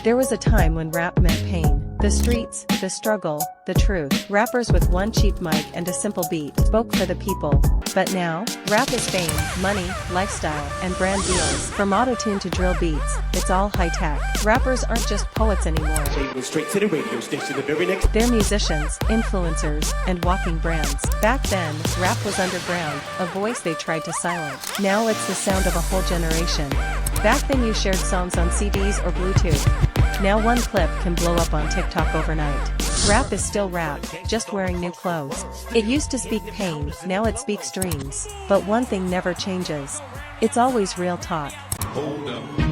There was a time when rap meant pain, the streets, the struggle, the truth. Rappers with one cheap mic and a simple beat spoke for the people. But now, rap is fame, money, lifestyle, and brand deals. From auto-tune to drill beats, it's all high-tech. Rappers aren't just poets anymore. They went straight to the radio station the very next. They're musicians, influencers, and walking brands. Back then, rap was underground, a voice they tried to silence. Now it's the sound of a whole generation. Back then you shared songs on CDs or Bluetooth. Now one clip can blow up on TikTok overnight. Rap is still rap, just wearing new clothes. It used to speak pain, now it speaks dreams. But one thing never changes. It's always real talk. Hold up.